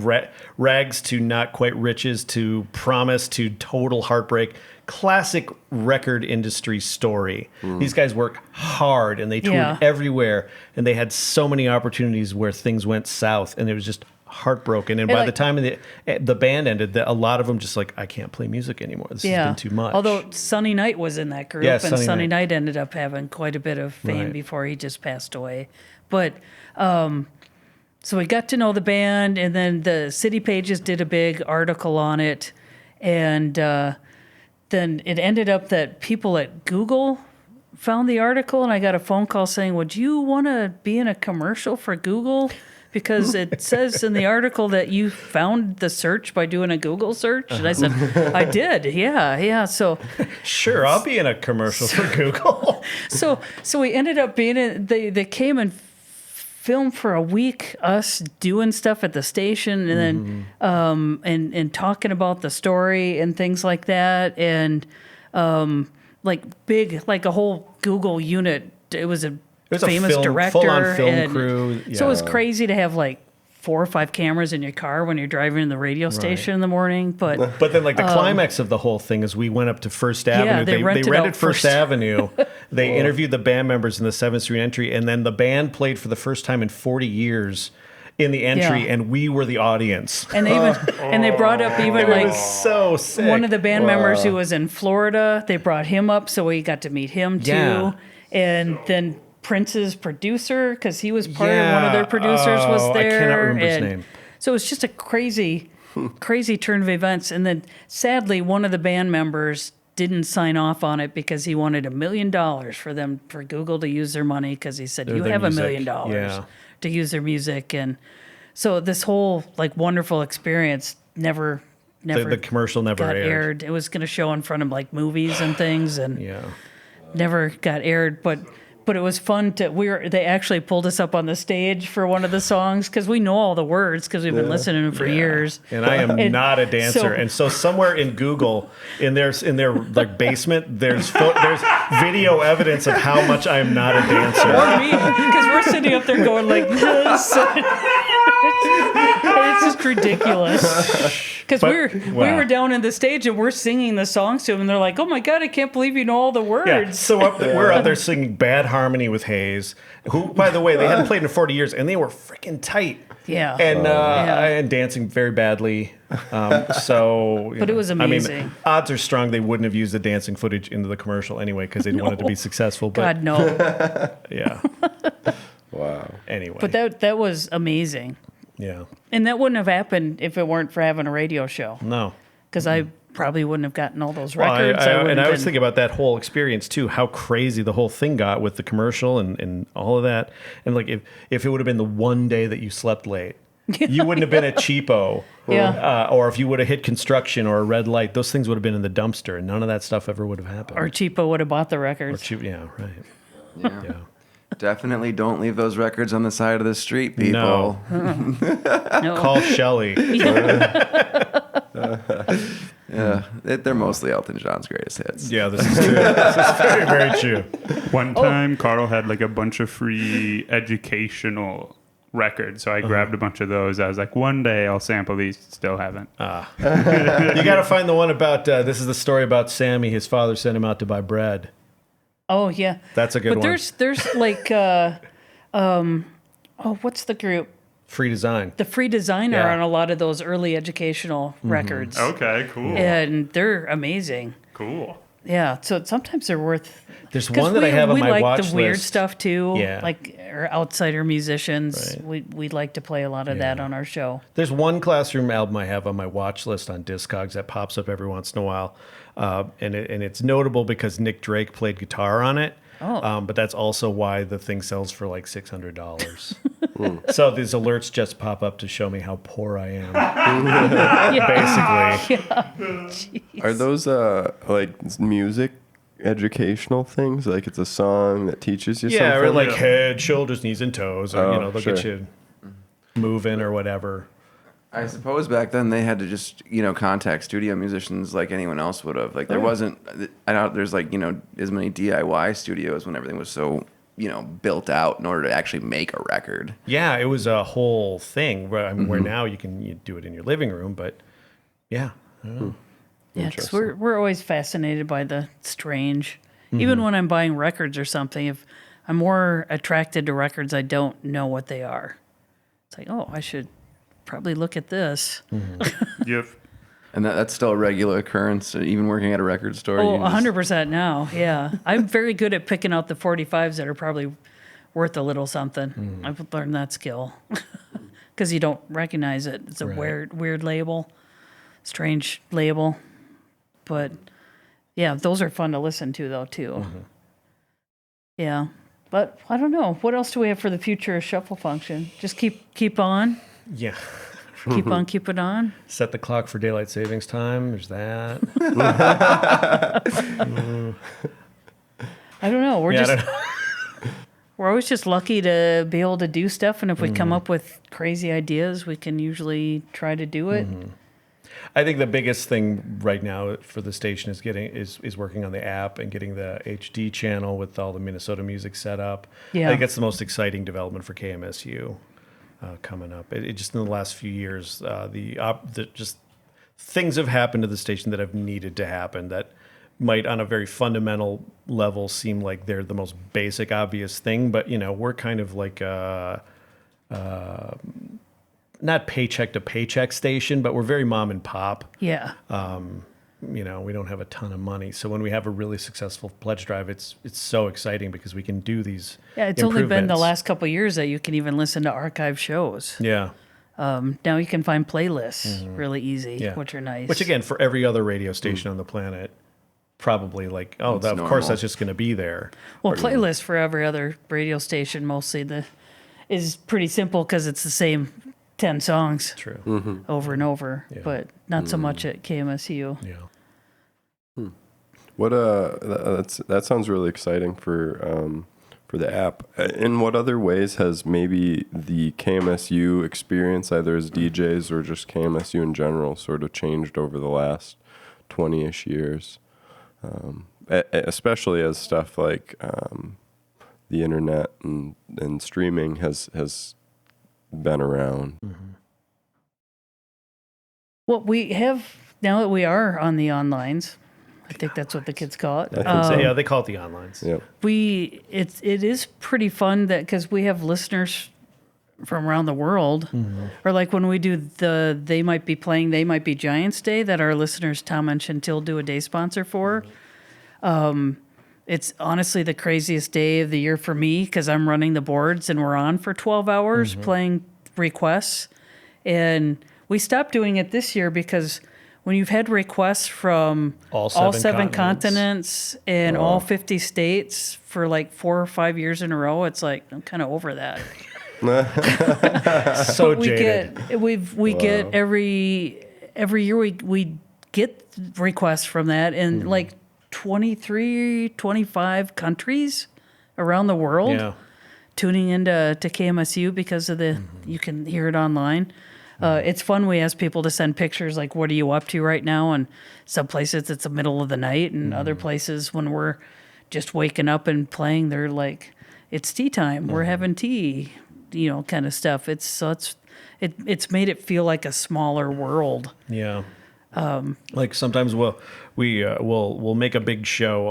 rags to not quite riches to promise to total heartbreak. Classic record industry story. These guys worked hard and they toured everywhere and they had so many opportunities where things went south and it was just heartbroken. And by the time the band ended, a lot of them just like, I can't play music anymore. This has been too much. Although Sonny Knight was in that group, Yeah, and Sonny Sonny Knight. Knight ended up having quite a bit of fame Right. before he just passed away. But so we got to know the band, and then the City Pages did a big article on it, and then it ended up that people at Google found the article, and I got a phone call saying, would you want to be in a commercial for Google? Because it says in the article that you found the search by doing a Google search. And I said, I did. Yeah. So Sure, I'll be in a commercial for Google. so we ended up being in, they came and filmed for a week, us doing stuff at the station and then and talking about the story and things like that. And like big, like a whole Google unit. It was a a famous film- director. full-on film and crew, So it was yeah. crazy to have like 4 or 5 cameras in your car when you're driving to the radio station in the morning. But But then, like, the climax of the whole thing is we went up to First Avenue. they rented rented out First First- Avenue. They interviewed the band members in the 7th Street entry, and then the band played for the first time in 40 years in the entry, Yeah. and we were the audience. and they even and they brought up even It like was so sick. one of the band members who was in Florida. They brought him up, so we got to meet him too. Yeah. And then Prince's producer, because he was part of one of their producers, Oh, was there. I cannot remember his and name. So it was just a crazy turn of events. And then sadly, one of the band members didn't sign off on it because he wanted $1 million for Google to use their money, because he said, you Their have $1 music. million Yeah. to use their music. And so this whole like wonderful experience never The commercial never got aired. aired. It was going to show in front of like movies and things, and Yeah. never got aired. But it was fun they actually pulled us up on the stage for one of the songs, because we know all the words because we've been listening to them for years. And I am And not a dancer. so- And so somewhere in Google, in their like basement, there's video evidence of how much I am not a dancer. Or me, because we're sitting up there going like this. It's just ridiculous. Because we wow. were down in the stage and we're singing the songs to them, and they're like, "Oh my god, I can't believe you know all the words." Yeah, so we're out there singing Bad Harmony with Hayes, who, by the way, they hadn't played in 40 years, and they were freaking tight. Yeah. And dancing very badly. So, But it was I mean, amazing. odds are strong they wouldn't have used the dancing footage into the commercial anyway because they wanted to be successful. But God no. yeah, Wow. anyway. But that was amazing. yeah, And that wouldn't have happened if it weren't for having a radio show, no. because I probably wouldn't have gotten all those Well, records. I wouldn't have was been- thinking about that whole experience too, how crazy the whole thing got with the commercial and all of that. And like if it would have been the one day that you slept late, you wouldn't have been at Cheapo. Yeah. Or if you would have hit construction or a red light, those things would have been in the dumpster, and none of that stuff ever would have happened. Or Cheapo would have bought the records. Yeah, right. Yeah. Yeah. Definitely don't leave those records on the side of the street, people. No. No. Call Shelley. Yeah, they're mostly Elton John's greatest hits. Yeah, this is true. This is very, very true. One time, Carl had like a bunch of free educational records, so I grabbed a bunch of those. I was like, one day I'll sample these. Still haven't. You got to find the one about, this is the story about Sammy. His father sent him out to buy bread. Oh yeah. That's a good but one. there's like what's the group? Free design. The Free Designer Yeah. on a lot of those early educational records. Okay, cool. And they're amazing. Cool. Yeah, so sometimes they're worth. There's 'cause one that I have on we my like watch the weird list. stuff too. Yeah. Like our outsider musicians. Right. We like to play a lot of that on our show. There's one Classroom album I have on my watch list on Discogs that pops up every once in a while. And it's notable because Nick Drake played guitar on it. Oh. But that's also why the thing sells for like $600. So these alerts just pop up to show me how poor I am, basically. Are those like music educational things? Like it's a song that teaches you Yeah, something? or like head, shoulders, knees, and toes, or they'll sure. get you moving or whatever. I suppose back then they had to just, contact studio musicians like anyone else would have. Like there wasn't, I don't, there's like, as many DIY studios when everything was so, built out in order to actually make a record. Yeah, it was a whole thing where now you do it in your living room, but yeah. I don't know. Yeah, because we're always fascinated by the strange. Even when I'm buying records or something, if I'm more attracted to records, I don't know what they are. It's like, oh, I should probably look at this. Yep. And that's still a regular occurrence, even working at a record store. Oh, you just- 100% now, yeah. I'm very good at picking out the 45s that are probably worth a little something. I've learned that skill. Because you don't recognize it. It's a weird label, strange label. But, yeah, those are fun to listen to, though, too. Yeah. But, I don't know. What else do we have for the future of Shuffle Function? Just keep on? Yeah. Keep on keeping on? Set the clock for daylight savings time. There's that. I don't know. We're Yeah, I just... We're always just lucky to be able to do stuff, and if we come up with crazy ideas, we can usually try to do it. I think the biggest thing right now for the station is working on the app and getting the HD channel with all the Minnesota music set up. Yeah. I think that's the most exciting development for KMSU coming up. It just in the last few years, just things have happened to the station that have needed to happen that might on a very fundamental level seem like they're the most basic, obvious thing, but we're kind of like not paycheck to paycheck station, but we're very mom and pop. Yeah. We don't have a ton of money. So when we have a really successful pledge drive, it's so exciting because we can do these Yeah, it's only been the improvements. last couple of years that you can even listen to archive shows. Yeah. Now you can find playlists really easy, Yeah. which are nice. Which again, for every other radio station on the planet, probably like, of normal. course that's just going to be there. well, playlist for every other radio station mostly is pretty simple because it's the same 10 songs True. over and over, but not so much at KMSU. Yeah. What that sounds really exciting for the app. In what other ways has maybe the KMSU experience, either as DJs or just KMSU in general, sort of changed over the last 20-ish years? Especially as stuff like the internet and streaming has been around. Well, we have, now that we are on the onlines, I think that's what the kids call it. Yeah, they call it the onlines. Yep. It is pretty fun that because we have listeners from around the world, or like when we do They Might Be Giants Day that our listeners Tom and Chantil do a day sponsor for. It's honestly the craziest day of the year for me because I'm running the boards and we're on for 12 hours playing requests, and we stopped doing it this year because when you've had requests from All seven seven continents and all 50 states for like 4 or 5 years in a row, it's like I'm kind of over that. So we jaded. get every year we get requests from that in like 23, 25 countries around the world Yeah. tuning into KMSU because of you can hear it online. It's fun. We ask people to send pictures like, what are you up to right now? And some places it's the middle of the night, and other places when we're just waking up and playing, they're like, it's tea time. We're having tea, kind of stuff. It's made it feel like a smaller world. Yeah. Like sometimes we'll make a big show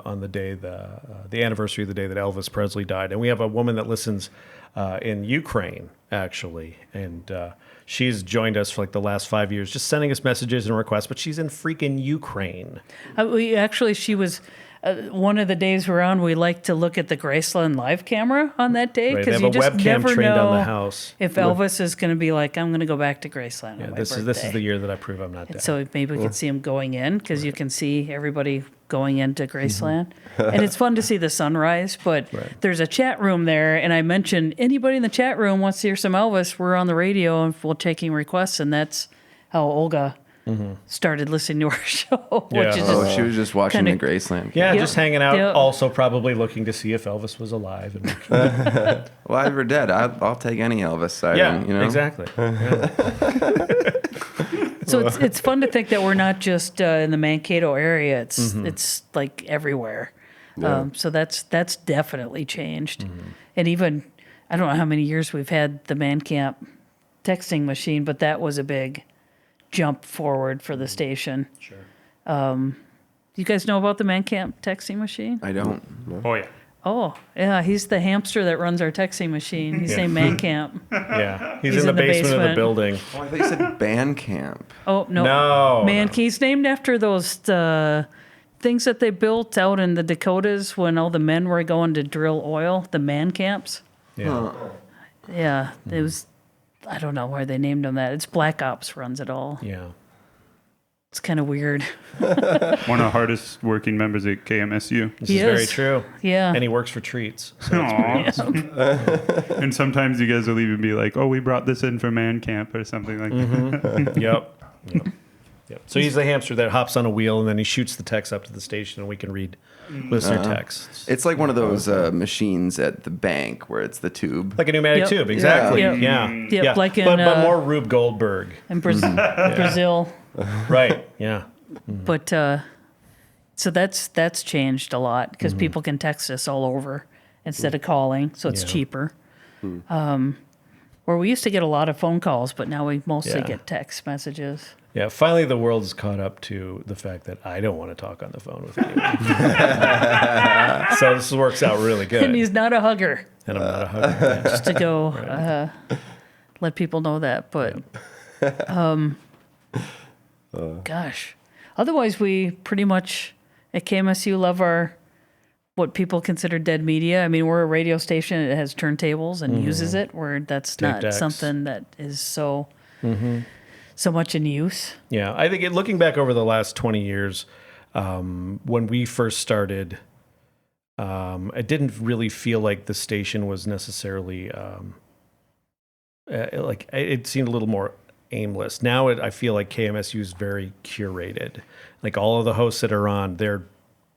on the day the anniversary of the day that Elvis Presley died, and we have a woman that listens in Ukraine actually, and she's joined us for like the last 5 years, just sending us messages and requests. But she's in freaking Ukraine. She was. One of the days we're on, we like to look at the Graceland live camera on that day Right, they because have you a just webcam never trained know on the house. if Elvis is going to be like, I'm going to go back to Graceland Yeah, on my this birthday. is the year that I prove I'm not dead. So maybe we can see him going in because you can see everybody going into Graceland. And it's fun to see the sunrise, but there's a chat room there. And I mentioned anybody in the chat room wants to hear some Elvis, we're on the radio and we're taking requests. And that's how Olga started listening to our show, Yeah. which is Oh, just she was just watching kinda- the Graceland. Yeah, Yep. just hanging out, Yep. also probably looking to see if Elvis was alive. And Alive or dead, I'll take any Elvis sighting. yeah, You know, exactly. Yeah. so it's fun to think that we're not just in the Mankato area. It's like everywhere. Yeah. So that's definitely changed. And even I don't know how many years we've had the Man Camp texting machine, but that was a big jump forward for the station. Sure. You guys know about the Man Camp texting machine? I don't. Oh yeah. Oh, yeah, he's the hamster that runs our texting machine. He's named Man Camp. Yeah, he's in the basement of the building. Oh, I thought you said band camp. Oh, no. No, Man, no. he's named after those things that they built out in the Dakotas when all the men were going to drill oil, the man camps. Yeah. Yeah, it was, I don't know why they named them that. It's Black Ops runs it all. Yeah. It's kind of weird. One of the hardest working members at KMSU. This He is very is. true. Yeah. And he works for treats. So Aw. And sometimes you guys will even be like, "Oh, we brought this in for man camp" or something like that. Yep. So he's the hamster that hops on a wheel and then he shoots the text up to the station and we can read listener texts. It's like one of those machines at the bank where it's the tube. Like a pneumatic Yep. tube, exactly. Yep. Yeah. Yep, Yeah. like in, but more Rube Goldberg. in Brazil. Right. Yeah. But so that's changed a lot because people can text us all over instead of calling, so it's Yeah. cheaper. Where we used to get a lot of phone calls, but now we mostly Yeah. get text messages. Yeah. Finally, the world is caught up to the fact that I don't want to talk on the phone with anyone. So this works out really good. And he's not a hugger, And I'm not a hugger. just to go let people know that. But gosh, otherwise we pretty much at KMSU love our what people consider dead media. I mean, we're a radio station that has turntables and uses it. Where that's Tape not decks. something that is so much in use. Yeah, I think looking back over the last 20 years, when we first started, it didn't really feel like the station was necessarily like it seemed a little more aimless. Now I feel like KMSU is very curated. Like all of the hosts that are on, they're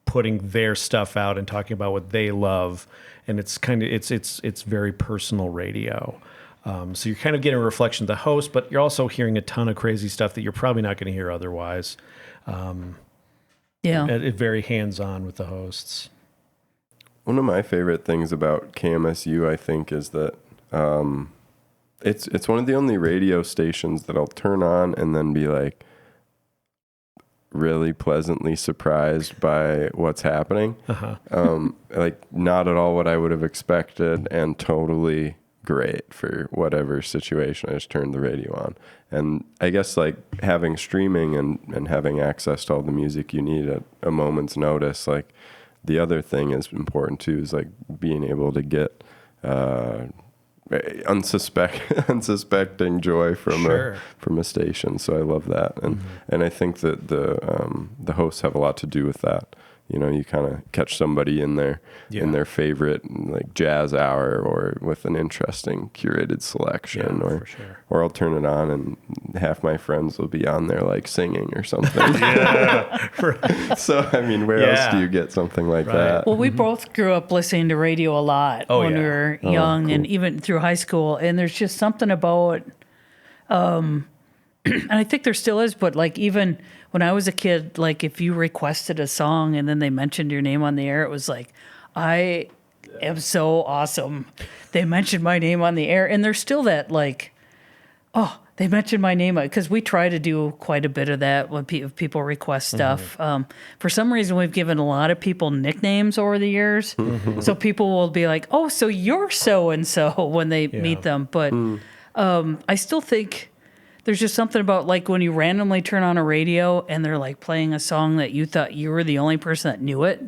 putting their stuff out and talking about what they love, and it's kind of it's very personal radio. So you're kind of getting a reflection of the host, but you're also hearing a ton of crazy stuff that you're probably not going to hear otherwise. Yeah. It very hands-on with the hosts. One of my favorite things about KMSU, I think, is that it's one of the only radio stations that I'll turn on and then be like really pleasantly surprised by what's happening. Like not at all what I would have expected, and totally great for whatever situation. I just turned the radio on, and I guess like having streaming and having access to all the music you need at a moment's notice, like the other thing is important too, is like being able to get unsuspecting joy from a station. So I love that, and I think that the hosts have a lot to do with that. You know, you kind of catch somebody in their favorite like jazz hour, or with an interesting curated selection, for sure. or I'll turn it on and half my friends will be on there like singing or something. So I mean, where else do you get something like that? Well, we both grew up listening to radio a lot when we were young, and even through high school. And there's just something about, and I think there still is, but like even when I was a kid, like if you requested a song and then they mentioned your name on the air, it was like, I am so awesome. They mentioned my name on the air, and there's still that like, oh, they mentioned my name, because we try to do quite a bit of that when people request stuff. For some reason, we've given a lot of people nicknames over the years, so people will be like, "Oh, so you're so and so" when they meet them. But I still think there's just something about like when you randomly turn on a radio and they're like playing a song that you thought you were the only person that knew it,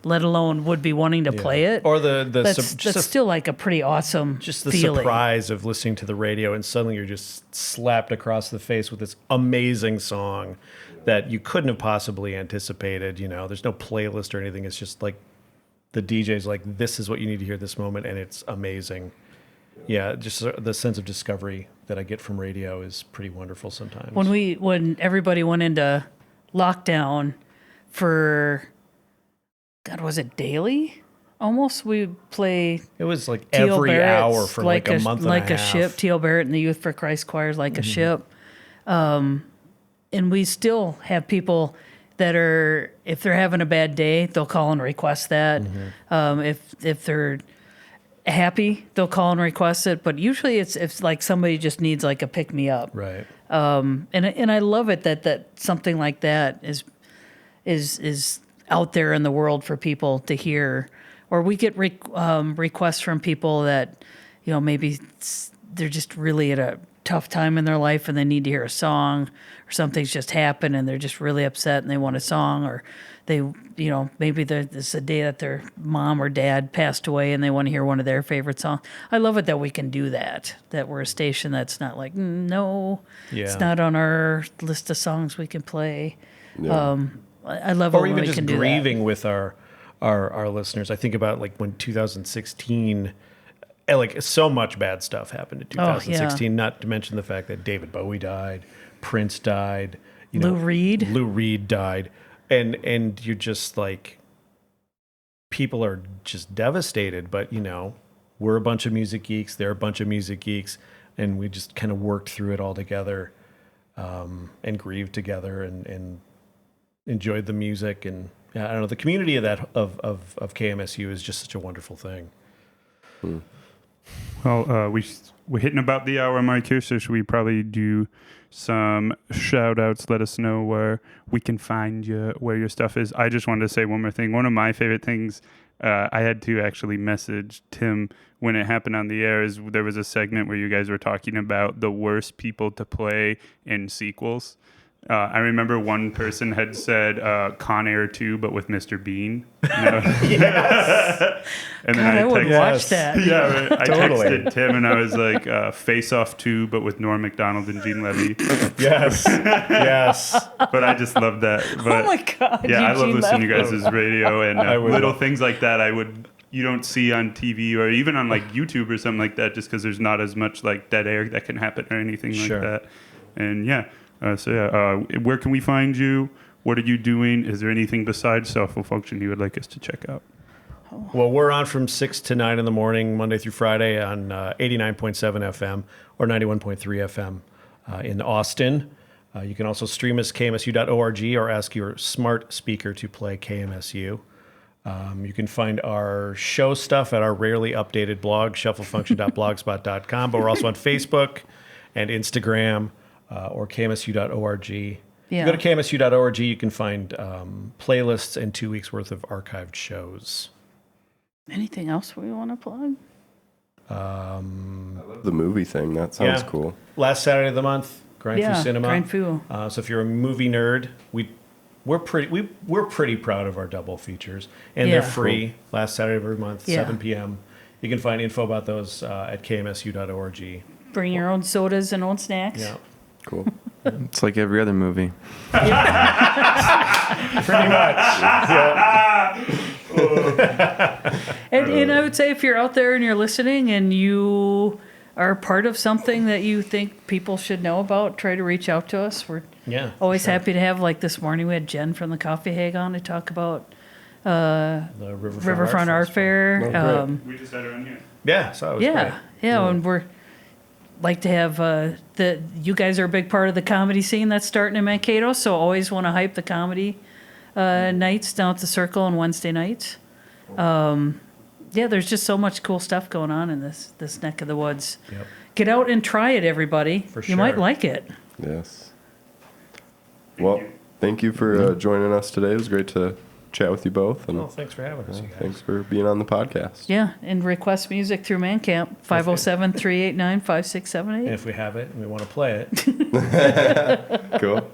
let alone would be wanting to play it. Or that's still like a pretty awesome just the feeling. surprise of listening to the radio and suddenly you're just slapped across the face with this amazing song that you couldn't have possibly anticipated. You know, there's no playlist or anything. It's just like the DJ's like, this is what you need to hear this moment, and it's amazing. just the sense of discovery that I get from radio is pretty wonderful sometimes. When everybody went into lockdown for, God, was it daily? Almost, we play. It was like T.O. every Barrett's hour for like a month and a half. Like a ship. T.O. Barrett and the Youth for Christ choirs, like a ship. And we still have people that are, if they're having a bad day, they'll call and request that. If they're happy, they'll call and request it. But usually it's like somebody just needs like a pick me up. Right. And I love it that something like that is out there in the world for people to hear. Or we get requests from people that, maybe they're just really at a tough time in their life and they need to hear a song, or something's just happened and they're just really upset and they want a song, or they, maybe it's a day that their mom or dad passed away and they want to hear one of their favorite songs. I love it that we can do that we're a station that's not like, no, it's not on our list of songs we can play. Yeah. I love it Or when even we just can do grieving with our listeners. I think about like when 2016, like so much bad stuff happened in 2016. Not to mention the fact that David Bowie died, Prince died, Lou Reed died, and you're just like, people are just devastated. But we're a bunch of music geeks. They're a bunch of music geeks, and we just kind of worked through it all together, and grieved together, and enjoyed the music. And I don't know, the community of KMSU is just such a wonderful thing. Well, we're hitting about the hour mark here, so should we probably do some shout outs? Let us know where we can find you, where your stuff is. I just wanted to say one more thing. One of my favorite things, I had to actually message Tim when it happened on the air, is there was a segment where you guys were talking about the worst people to play in sequels. I remember one person had said Con Air 2, but with Mr. Bean. Yes. And God, I would watch that. Yeah, right. I Totally. texted Tim and I was like, Face Off 2, but with Norm Macdonald and Gene Levy. Yes. Yes. But I just love that. But, Oh my God. yeah, I love Eugene listening to you Levy. guys' radio and would. little things like that you don't see on TV or even on like YouTube or something like that, just because there's not as much like dead air that can happen or anything Sure. like that. And where can we find you? What are you doing? Is there anything besides Self-Will Function you would like us to check out? Well, we're on from 6 to 9 in the morning, Monday through Friday on 89.7 FM or 91.3 FM in Austin. You can also stream us kmsu.org or ask your smart speaker to play KMSU. You can find our show stuff at our rarely updated blog, shufflefunction.blogspot.com, but we're also on Facebook and Instagram. Or kmsu.org. If you go to kmsu.org, you can find playlists and 2 weeks worth of archived shows. Anything else we want to plug? The movie thing, that sounds cool. Last Saturday of the month, Grind Fu Cinema. Grind Fu. So if you're a movie nerd, we're pretty proud of our double features, and they're free. Cool. Last Saturday of every month, 7 p.m. You can find info about those at kmsu.org. Bring your own sodas and own snacks. Yeah. Cool. It's like every other movie. Pretty much. And I would say if you're out there and you're listening and you are part of something that you think people should know about, try to reach out to us. We're always happy to have, like this morning, we had Jen from the Coffee Hag on to talk about the Riverfront Art Fair. We just had her on here. Yeah, so it was great. Yeah, and we're like to have you guys are a big part of the comedy scene that's starting in Mankato, so always want to hype the comedy nights down at the Circle on Wednesday nights. There's just so much cool stuff going on in this neck of the woods. Yep. Get out and try it, everybody. For sure. You might like it. Yes. Well, thank you for joining us today. It was great to chat with you both. And thanks for having us, you guys. Thanks for being on the podcast. Yeah, and request music through ManCamp, 507-389-5678. And if we have it and we want to play it. Cool.